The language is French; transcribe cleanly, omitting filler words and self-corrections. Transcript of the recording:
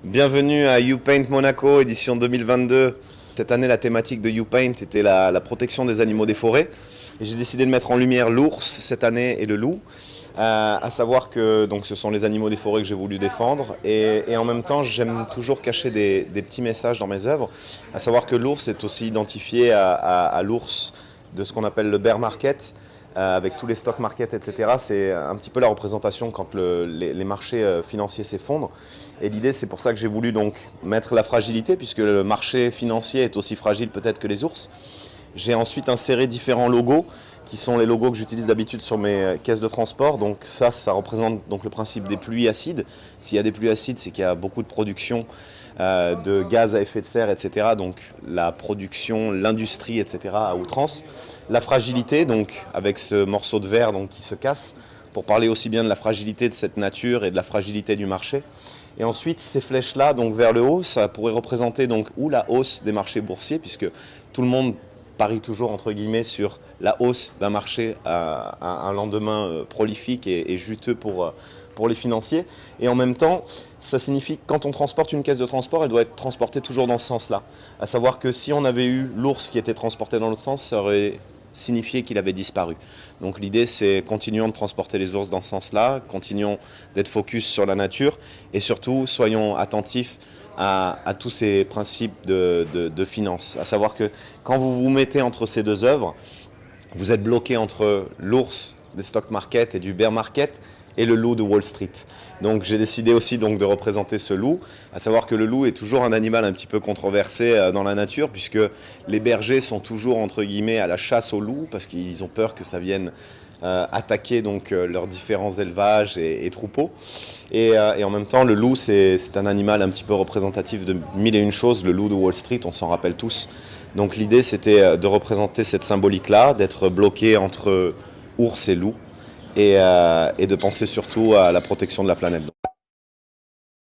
Bienvenue à YouPaint Monaco, édition 2022. Cette année, la thématique de YouPaint était la protection des animaux des forêts. Et j'ai décidé de mettre en lumière l'ours cette année et le loup. À savoir que donc, ce sont les animaux des forêts que j'ai voulu défendre. Et en même temps, j'aime toujours cacher des petits messages dans mes œuvres. À savoir que l'ours est aussi identifié à l'ours de ce qu'on appelle le bear market. Avec tous les stock markets, etc. C'est un petit peu la représentation quand les marchés financiers s'effondrent. Et l'idée, c'est pour ça que j'ai voulu donc mettre la fragilité, puisque le marché financier est aussi fragile peut-être que les ours. J'ai ensuite inséré différents logos, qui sont les logos que j'utilise d'habitude sur mes caisses de transport. Donc ça représente donc le principe des pluies acides. S'il y a des pluies acides, c'est qu'il y a beaucoup de production de gaz à effet de serre, etc. Donc la production, l'industrie, etc. à outrance. La fragilité, donc avec ce morceau de verre donc, qui se casse, pour parler aussi bien de la fragilité de cette nature et de la fragilité du marché. Et ensuite, ces flèches-là, donc vers le haut, ça pourrait représenter donc ou la hausse des marchés boursiers, puisque tout le monde parie toujours entre guillemets sur la hausse d'un marché à un lendemain prolifique et juteux pour les financiers. Et en même temps, ça signifie que quand on transporte une caisse de transport, elle doit être transportée toujours dans ce sens-là. À savoir que si on avait eu l'ours qui était transporté dans l'autre sens, ça aurait signifié qu'il avait disparu. Donc l'idée, c'est continuons de transporter les ours dans ce sens-là, continuons d'être focus sur la nature et surtout soyons attentifs à tous ces principes de finance. À savoir que quand vous vous mettez entre ces deux œuvres, vous êtes bloqué entre l'ours des stock market et du bear market et le loup de Wall Street. Donc j'ai décidé aussi donc de représenter ce loup, à savoir que le loup est toujours un animal un petit peu controversé dans la nature, puisque les bergers sont toujours entre guillemets à la chasse au loup, parce qu'ils ont peur que ça vienne attaquer donc leurs différents élevages et troupeaux. Et en même temps, le loup, c'est un animal un petit peu représentatif de mille et une choses. Le loup de Wall Street, on s'en rappelle tous. Donc l'idée, c'était de représenter cette symbolique-là, d'être bloqué entre ours et loup, et de penser surtout à la protection de la planète.